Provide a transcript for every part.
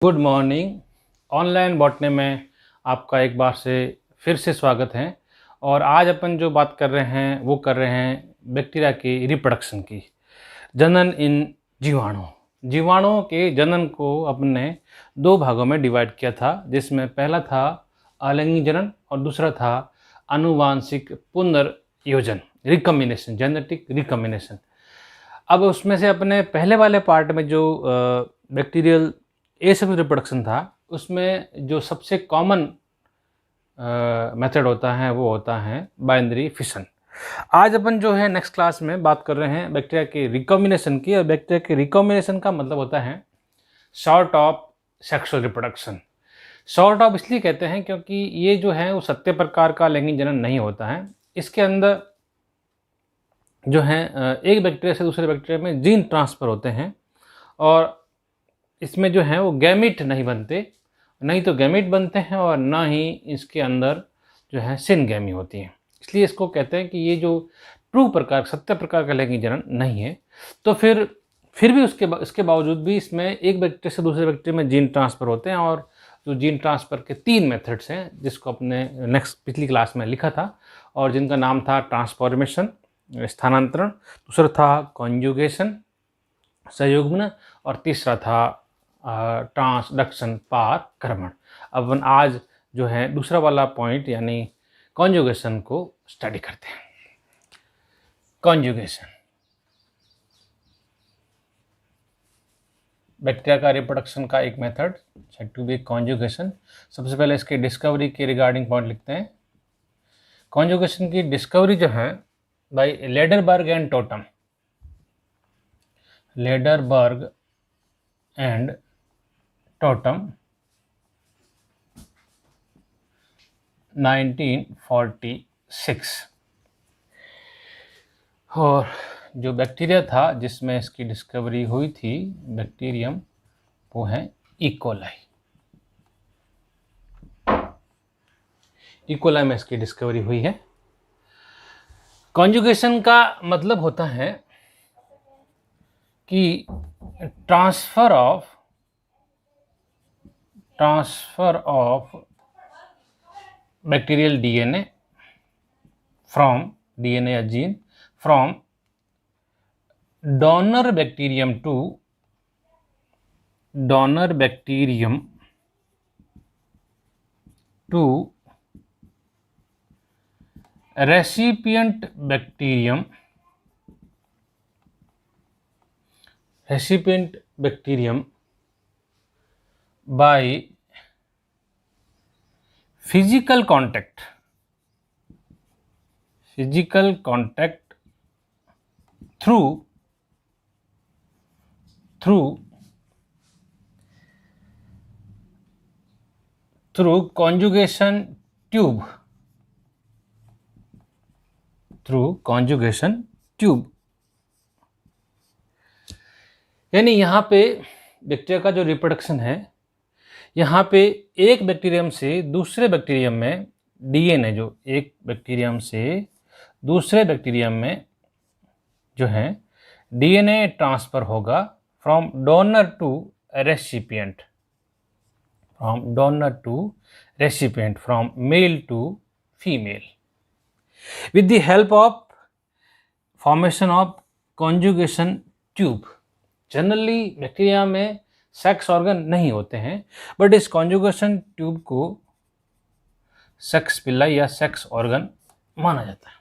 Good morning. Online botany में आपका एक बार से फिर से स्वागत है। और आज अपन जो बात कर रहे हैं वो कर रहे हैं बैक्टीरिया की रिप्रोडक्शन की। जनन इन जीवाणु। जीवाणुओं के जनन को अपने दो भागों में डिवाइड किया था, जिसमें पहला था आलिंगी जनन और दूसरा था आनुवांशिक पुनर्योजन, रिकम्बिनेशन, जेनेटिक रिकम्बिनेशन। अब उसमें से अपने पहले वाले पार्ट में जो बैक्टीरियल एसेक्सुअल रिप्रोडक्शन था, उसमें जो सबसे कॉमन मेथड होता है वो होता है बाइनरी फिशन। आज अपन जो है नेक्स्ट क्लास में बात कर रहे हैं बैक्टीरिया के रिकॉम्बिनेशन की। और बैक्टीरिया के रिकॉम्बिनेशन का मतलब होता है short of sexual reproduction. Short of इसलिए कहते हैं क्योंकि ये जो है वो सत्य प्रकार का लैंगिक जनन नहीं होता है। इसके अंदर जो है एक बैक्टीरिया से दूसरे बैक्टीरिया में जीन ट्रांसफ़र होते हैं और इसमें जो है वो गैमीट नहीं बनते, नहीं तो गैमीट बनते हैं और ना ही इसके अंदर जो है सिनगैमी होती है। इसलिए इसको कहते हैं कि ये जो ट्रू प्रकार, सत्य प्रकार का लैंगिक जनन नहीं है। तो फिर भी इसके बावजूद भी इसमें एक बैक्टीरिया से दूसरे बैक्टीरिया में जीन ट्रांसफ़र होते हैं। और जो जीन ट्रांसफ़र के 3 मेथड्स हैं, जिसको अपने पिछली क्लास में लिखा था और जिनका नाम था ट्रांसफॉर्मेशन, स्थानांतरण, दूसरा था कॉन्जुगेशन, संयुग्मन, और तीसरा था ट्रांसडक्शन, पारक्रमण। अब अपन आज जो है दूसरा वाला पॉइंट यानी कॉन्जुगेशन को स्टडी करते हैं। कॉन्जुगेशन बैक्टीरिया का रिप्रोडक्शन का एक method said to be conjugation. सबसे पहले इसकी डिस्कवरी के रिगार्डिंग पॉइंट लिखते हैं। कॉन्जुगेशन की डिस्कवरी जो है by Lederberg and Tatum, Lederberg and Tatum 1946। और जो बैक्टीरिया था जिसमें इसकी डिस्कवरी हुई थी, बैक्टीरियम, वो है इकोलाई। इकोलाई में इसकी डिस्कवरी हुई है। कॉन्जुगेशन का मतलब होता है कि transfer of bacterial DNA from DNA या gene from donor bacterium to recipient bacterium by physical contact through conjugation tube, यानी यहाँ पे बैक्टीरिया का जो रिप्रोडक्शन है, यहाँ पे एक बैक्टीरियम से दूसरे बैक्टीरियम में डीएनए, जो एक बैक्टीरियम से दूसरे बैक्टीरियम में जो है डीएनए ट्रांसफ़र होगा from donor to recipient, from male to female with the help of formation of conjugation tube. Generally bacteria में सेक्स ऑर्गन नहीं होते हैं, बट इस कॉन्जुगेशन ट्यूब को सेक्स पिल्लाई या सेक्स ऑर्गन माना जाता है।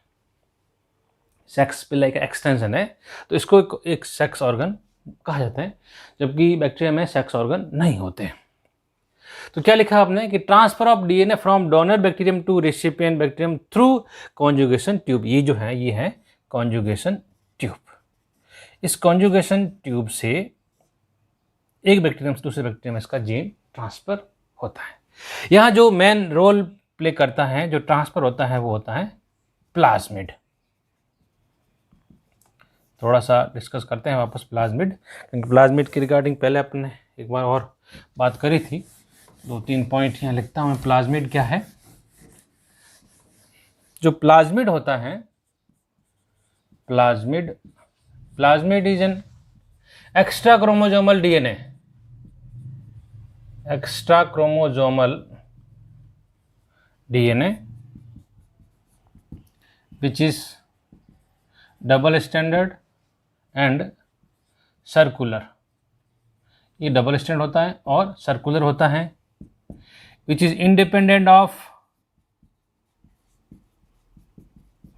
सेक्स पिल्लाई का एक्सटेंशन है, तो इसको एक सेक्स ऑर्गन कहा जाता है, जबकि बैक्टीरिया में सेक्स ऑर्गन नहीं होते हैं। तो क्या लिखा आपने कि transfer of DNA from donor bacterium to recipient bacterium through conjugation tube. ये जो है ये है कॉन्जुगेशन ट्यूब। इस कॉन्जुगेशन ट्यूब से एक बैक्टीरियम से दूसरे बैक्टीरियम में इसका जीन ट्रांसफर होता है। यहाँ जो मेन रोल प्ले करता है, जो ट्रांसफर होता है, वो होता है प्लाज्मिड। थोड़ा सा डिस्कस करते हैं वापस प्लाज्मिड, क्योंकि प्लाज्मिड की रिगार्डिंग पहले अपने एक बार और बात करी थी। 2-3 पॉइंट यहाँ लिखता हूँ मैं। प्लाज्मिड क्या है? जो प्लाज्मिड होता है, plasmid is an extra chromosomal DNA extra chromosomal DNA which is double standard and circular. ये डबल स्टैंड होता है और सर्कुलर होता है, which is independent of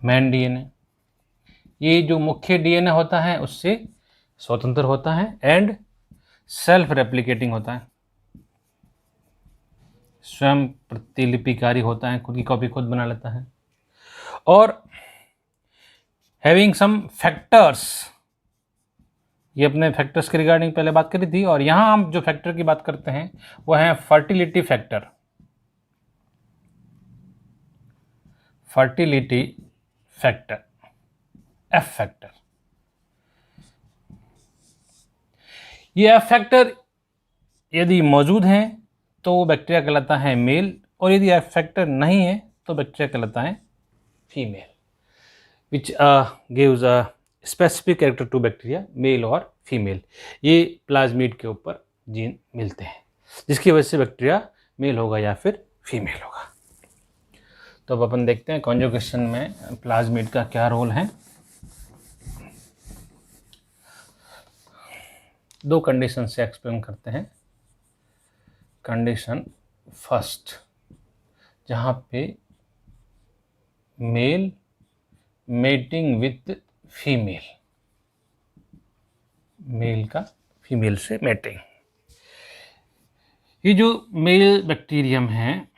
main DNA। ये जो मुख्य DNA होता है उससे स्वतंत्र होता है एंड सेल्फ रेप्लिकेटिंग होता है, स्वयं प्रतिलिपिकारी होता है, खुद की कॉपी खुद बना लेता है। और हैविंग सम फैक्टर्स, ये अपने फैक्टर्स के रिगार्डिंग पहले बात करी थी, और यहाँ हम जो फैक्टर की बात करते हैं वो है fertility factor. Fertility factor, F factor. ये एफ फैक्टर यदि मौजूद है तो वो बैक्टीरिया कहलाता है मेल, और यदि एफ फैक्टर नहीं है तो बैक्टीरिया कहलाता है female, which gives a specific character to bacteria, male और फीमेल। ये प्लाज्मिड के ऊपर जीन मिलते हैं जिसकी वजह से बैक्टीरिया मेल होगा या फिर फीमेल होगा। तो अब अपन देखते हैं कॉन्जुगेशन में प्लाज्मिड का क्या रोल है। दो कंडीशन से एक्सप्लेन करते हैं। कंडीशन फर्स्ट, जहाँ पे male mating with female, male का फीमेल से मेटिंग। ये जो मेल बैक्टीरियम है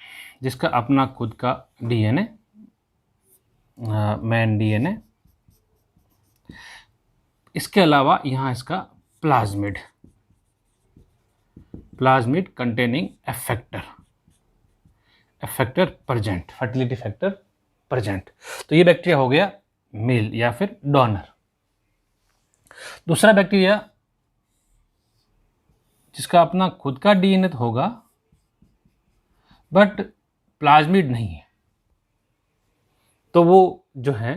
जिसका अपना खुद का DNA, मैन DNA, इसके अलावा यहाँ इसका plasmid, plasmid containing एफेक्टर, एफेक्टर present, fertility factor present. तो ये बैक्टीरिया हो गया मेल या फिर डोनर। दूसरा बैक्टीरिया जिसका अपना खुद का DNA तो होगा बट प्लाज्मिड नहीं है, तो वो जो है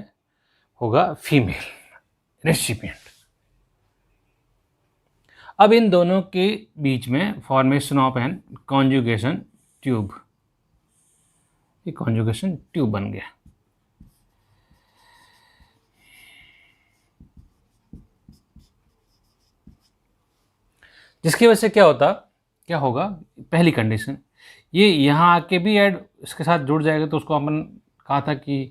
होगा फीमेल, रेसिपिएंट। अब इन दोनों के बीच में formation of an conjugation tube, ये कॉन्जुगेशन ट्यूब बन गया। जिसकी वजह से क्या होगा, पहली कंडीशन, ये यहाँ आके भी ऐड इसके साथ जुड़ जाएगा तो उसको अपन कहा था कि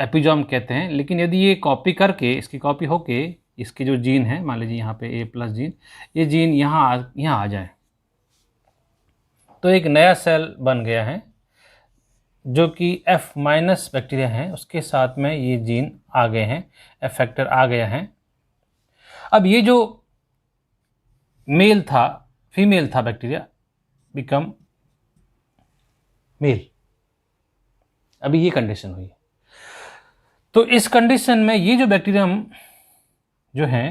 एपिजोम कहते हैं। लेकिन यदि ये कॉपी करके, इसकी कॉपी होके, इसके जो जीन है, मान लीजिए यहाँ पे A+ जीन, ये जीन यहाँ आ जाए तो एक नया सेल बन गया है जो कि F- बैक्टीरिया है, उसके साथ में ये जीन आ गए हैं, एफ फैक्टर आ गया है। अब ये जो मेल था, फीमेल था बैक्टीरिया, बिकम मेल। अभी ये कंडीशन हुई। तो इस कंडीशन में ये जो बैक्टीरियम जो है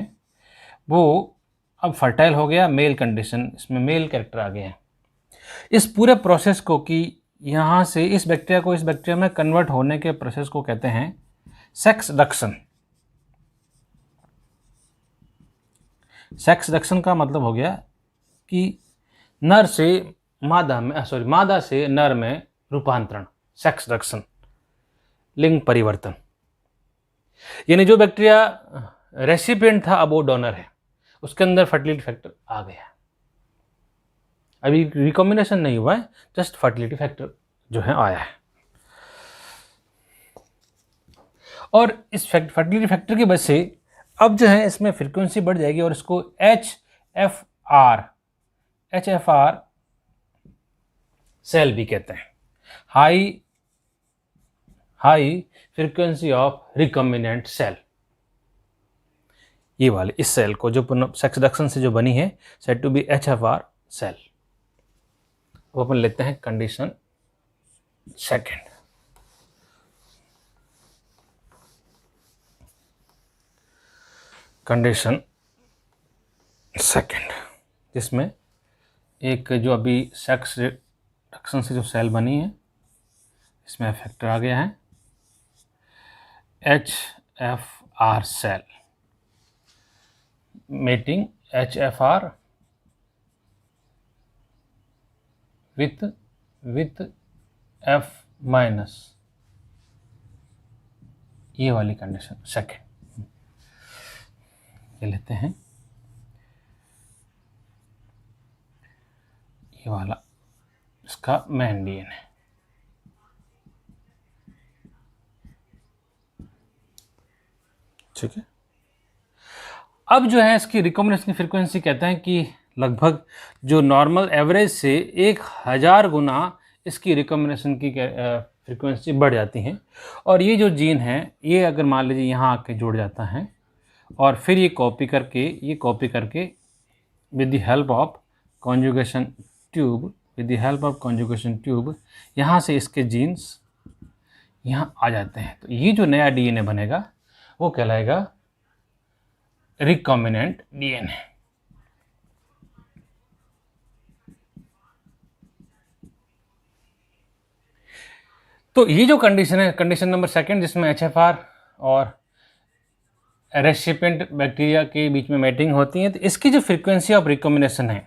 वो अब फर्टाइल हो गया, मेल कंडीशन, इसमें मेल कैरेक्टर आ गया है। इस पूरे प्रोसेस को, कि यहाँ से इस बैक्टीरिया को इस बैक्टीरिया में कन्वर्ट होने के प्रोसेस को कहते हैं सेक्स डक्शन। सेक्स डक्शन का मतलब हो गया कि नर से मादा में, मादा से नर में रूपांतरण, सेक्स डक्शन, लिंग परिवर्तन। यानी जो बैक्टीरिया रेसिपिएंट था अब वो डोनर है, उसके अंदर फर्टिलिटी फैक्टर आ गया। अभी रिकॉम्बिनेशन नहीं हुआ है, जस्ट फर्टिलिटी फैक्टर जो है आया है। और इस फर्टिलिटी फैक्टर की वजह से अब जो है इसमें फ्रीक्वेंसी बढ़ जाएगी और इसको HFR सेल भी कहते हैं, high frequency of recombinant cell. ये वाले इस सेल को जो सेक्स डक्शन से जो बनी है, said to be HFR cell. वो अपन लेते हैं कंडीशन सेकेंड। कंडीशन सेकेंड, जिसमें एक जो अभी सेक्स डक्शन से जो सेल बनी है इसमें फैक्टर आ गया है HFR cell, mating HFR with F minus, ये वाली कंडीशन सेकेंड, ये लेते हैं, ये वाला इसका मेन डीएनए। ठीक है, अब जो है इसकी रिकॉम्बिनेशन की फ्रीक्वेंसी कहते हैं कि लगभग जो नॉर्मल एवरेज से 1000 गुना इसकी रिकॉम्बिनेशन की फ्रीक्वेंसी बढ़ जाती है। और ये जो जीन है ये अगर मान लीजिए यहाँ आके जुड़ जाता है और फिर ये कॉपी करके with the help of conjugation tube यहाँ से इसके जीन्स यहाँ आ जाते हैं। तो ये जो नया डीएनए बनेगा वो कहलाएगा रिकॉम्बिनेंट डीएनए। तो ये जो कंडीशन है, कंडीशन नंबर सेकंड, जिसमें HFR और रेसिपिएंट बैक्टीरिया के बीच में मैटिंग होती है, तो इसकी जो फ्रीक्वेंसी ऑफ रिकॉम्बिनेशन है,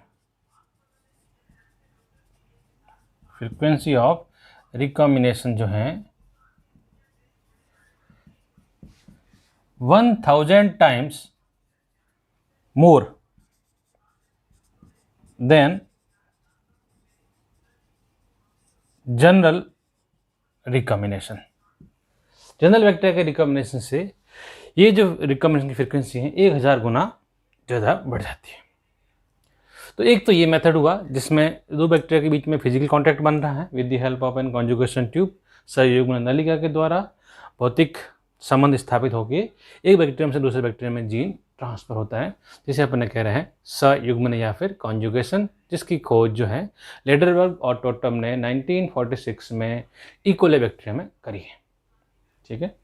फ्रीक्वेंसी ऑफ रिकॉम्बिनेशन जो है 1000 times more than general recombination. General bacteria के रिकॉम्बिनेशन से ये जो रिकॉम्बिनेशन की फ्रीक्वेंसी है 1000 गुना ज़्यादा बढ़ जाती है। तो एक तो ये मेथड हुआ जिसमें दो बैक्टीरिया के बीच में फिजिकल कांटेक्ट बन रहा है with the help of an conjugation tube, सहयुग्म नलिका के द्वारा भौतिक संबंध स्थापित होकर एक बैक्टीरियम से दूसरे बैक्टीरियम में जीन ट्रांसफर होता है, जिसे अपन कह रहे हैं सहयुग्मन या फिर कॉन्जुगेशन, जिसकी खोज जो है लेडरबर्ग और टोटम ने 1946 में इकोले बैक्टीरिया में करी है। ठीक है,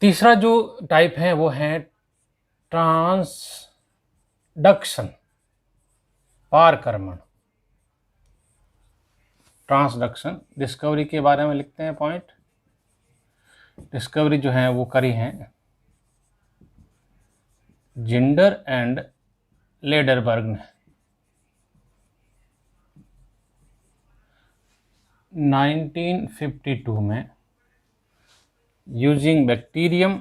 तीसरा जो टाइप है वो है ट्रांसडक्शन, पारकर्मण। ट्रांसडक्शन डिस्कवरी के बारे में लिखते हैं पॉइंट। डिस्कवरी जो है वो करी है जिंडर एंड लेडरबर्ग ने 1952 में यूजिंग बैक्टीरियम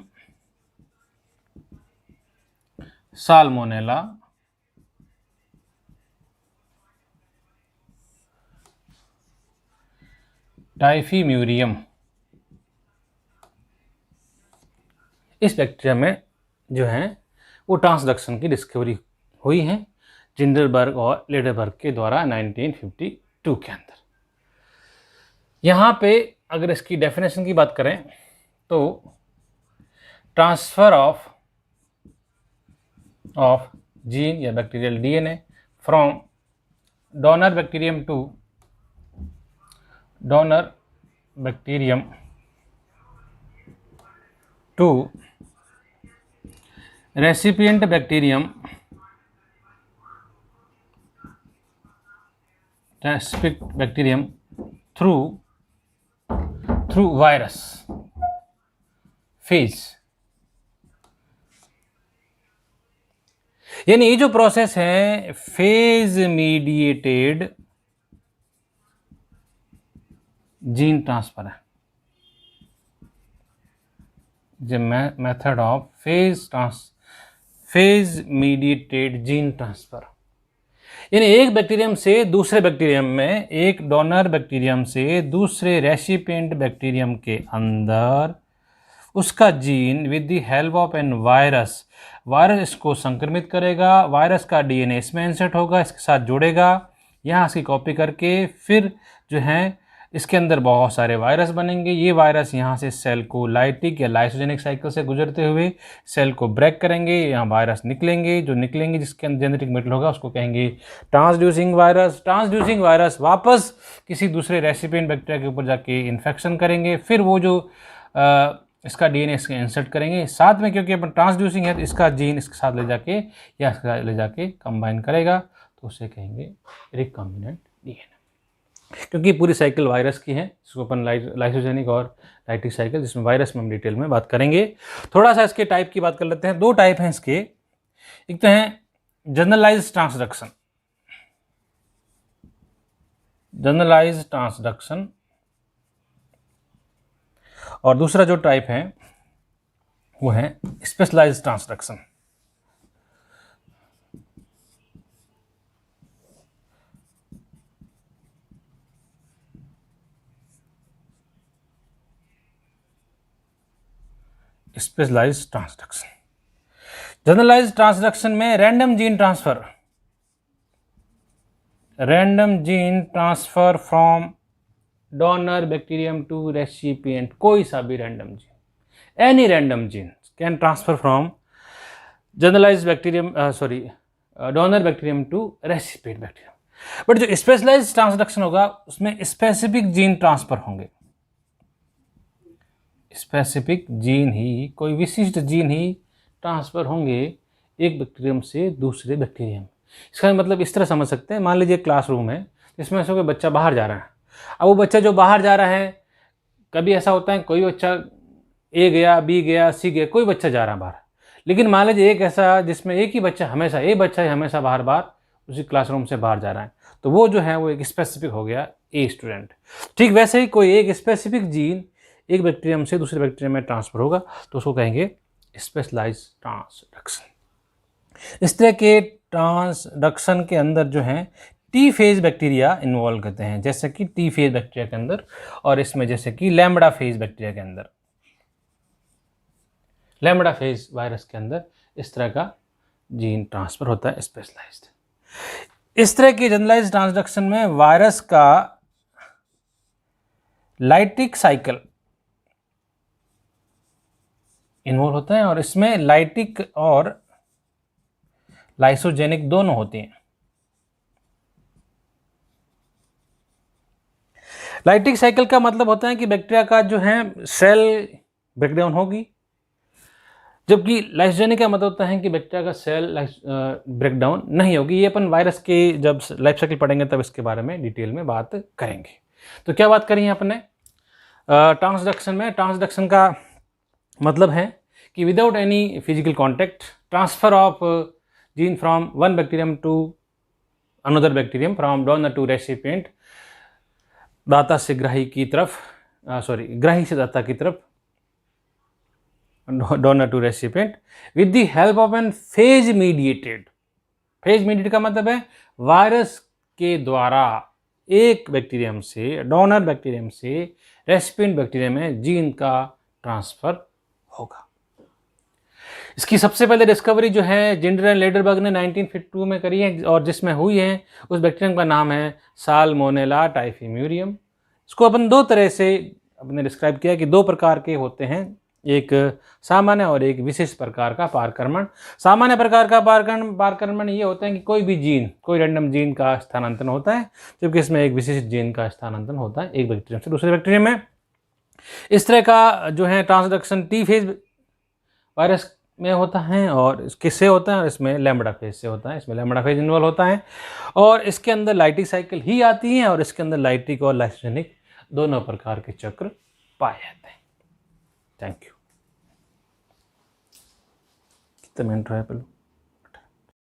साल्मोनेला टाइफीम्यूरियम, इस बैक्टीरिया में जो है वो ट्रांसडक्शन की डिस्कवरी हुई है जिंडरबर्ग और लेडरबर्ग के द्वारा 1952 के अंदर। यहाँ पे अगर इसकी डेफिनेशन की बात करें तो ट्रांसफर ऑफ जीन या bacterial DNA from donor bacterium to recipient bacterium through virus phage. यानी ये जो प्रोसेस है फेज मीडिएटेड जीन ट्रांसफर है, जो method of phase mediated gene transfer. यानी एक बैक्टीरियम से दूसरे बैक्टीरियम में, एक डोनर बैक्टीरियम से दूसरे रेसिपिएंट बैक्टीरियम के अंदर उसका gene with the help of an virus इसको संक्रमित करेगा, वायरस का डीएनए इसमें इंसर्ट होगा, इसके साथ जुड़ेगा, यहाँ इसकी कॉपी करके फिर जो है इसके अंदर बहुत सारे वायरस बनेंगे। ये वायरस यहाँ से सेल को लाइटिक या लाइसोजेनिक साइकिल से गुजरते हुए सेल को ब्रेक करेंगे, यहाँ वायरस निकलेंगे, जिसके अंदर जेनेटिक मेटेरियल होगा उसको कहेंगे ट्रांसड्यूसिंग वायरस। ट्रांसड्यूसिंग वायरस वापस किसी दूसरे रेसिपिएंट बैक्टीरिया के ऊपर जाके इन्फेक्शन करेंगे, फिर वो जो इसका डीएनए इसके इंसर्ट करेंगे साथ में, क्योंकि अपन ट्रांसड्यूसिंग है तो इसका जीन इसके साथ ले जाके या इसके साथ ले जाके कंबाइन करेगा, तो उसे कहेंगे रिकॉम्बिनेंट डीएनए। क्योंकि पूरी साइकिल वायरस की है, इसको अपन लाइसोजेनिक और लाइटिक साइकिल, जिसमें वायरस में हम डिटेल में बात करेंगे। थोड़ा सा इसके टाइप की बात कर लेते हैं। दो टाइप हैं इसके। एक तो है जनरलाइज्ड ट्रांसडक्शन, जनरलाइज्ड ट्रांसडक्शन, और दूसरा जो टाइप है वो है specialised transduction. Specialised transduction, generalised transduction में random gene transfer, random gene transfer from donor bacterium to recipient, कोई सा भी random gene, any random gene can transfer from generalised bacterium donor bacterium to recipient bacterium. But जो specialised transduction होगा उसमें specific gene transfer होंगे, specific gene ही, कोई विशिष्ट जीन ही ट्रांसफर होंगे एक बैक्टीरियम से दूसरे बैक्टीरियम। इसका मतलब इस तरह समझ सकते हैं, मान लीजिए क्लासरूम है, इसमें ऐसा कोई बच्चा बाहर जा रहा है। अब वो बच्चा जो बाहर जा रहा है, कभी ऐसा होता है कोई बच्चा ए गया, बी गया, सी गया, कोई बच्चा जा रहा है बाहर। लेकिन मान लीजिए एक ऐसा जिसमें एक ही बच्चा हमेशा, एक बच्चा ही हमेशा बार बार उसी क्लासरूम से बाहर जा रहा है, तो वो जो है वो एक स्पेसिफिक हो गया ए स्टूडेंट। ठीक वैसे ही कोई एक स्पेसिफिक जीन एक बैक्टीरियम से दूसरे बैक्टीरियम में ट्रांसफर होगा तो उसको कहेंगे स्पेशलाइज्ड ट्रांसडक्शन। इस तरह के ट्रांसडक्शन के अंदर जो है टी फेज बैक्टीरिया इन्वॉल्व करते हैं, जैसे कि टी फेज बैक्टीरिया के अंदर, और इसमें जैसे कि लैम्बडा फेज बैक्टीरिया के अंदर, लैम्बडा फेज वायरस के अंदर इस तरह का जीन ट्रांसफर होता है स्पेशलाइज्ड। इस तरह के जनरलाइज्ड ट्रांसडक्शन में वायरस का लाइटिक साइकिल इन्वॉल्व होता है, और इसमें लाइटिक और लाइसोजेनिक दोनों होती हैं। लाइटिक साइकिल का मतलब होता है कि बैक्टीरिया का जो है सेल ब्रेकडाउन होगी, जबकि लाइसोजेनिक का मतलब होता है कि बैक्टीरिया का सेल ब्रेकडाउन नहीं होगी। ये अपन वायरस के जब लाइफ साइकिल पढ़ेंगे तब इसके बारे में डिटेल में बात करेंगे। तो क्या बात करें अपने ट्रांसडक्शन में? ट्रांसडक्शन का मतलब है कि without any physical contact transfer of gene from one bacterium to another bacterium, from donor to recipient, दाता से ग्राही की तरफ, ग्राही से दाता की तरफ, donor to recipient, with the help of an phage mediated. Phage mediated का मतलब है वायरस के द्वारा एक बैक्टीरियम से, डोनर बैक्टीरियम से रेसिपिएंट बैक्टीरियम में जीन का ट्रांसफर होगा। इसकी सबसे पहले डिस्कवरी जो है जिंडर एंड लेडरबर्ग ने 1952 में करी है, और जिसमें हुई है उस बैक्टीरियम का नाम है साल्मोनेला टाइफिम्यूरियम। इसको अपन दो तरह से अपने डिस्क्राइब किया कि दो प्रकार के होते हैं, एक सामान्य और एक विशेष प्रकार का पारकर्मण। सामान्य प्रकार का पारकर्मण ये होता है कि कोई भी जीन, कोई रैंडम जीन का स्थानांतरण होता है, जबकि इसमें एक विशेष जीन का स्थानांतरण होता है एक बैक्टीरियम से दूसरे बैक्टीरियम में। इस तरह का जो है ट्रांसडक्शन टी फेज वायरस में होता है, और किससे होता है, और इसमें लैम्बडा फेज से होता है। इसमें लैम्बडा फेज इन्वॉल्व होता है, और इसके अंदर लाइटिक साइकिल ही आती है, और इसके अंदर लाइटिक और लाइसोजेनिक दोनों प्रकार के चक्र पाए जाते हैं। Thank you. कितना मिनट रहा है पहले?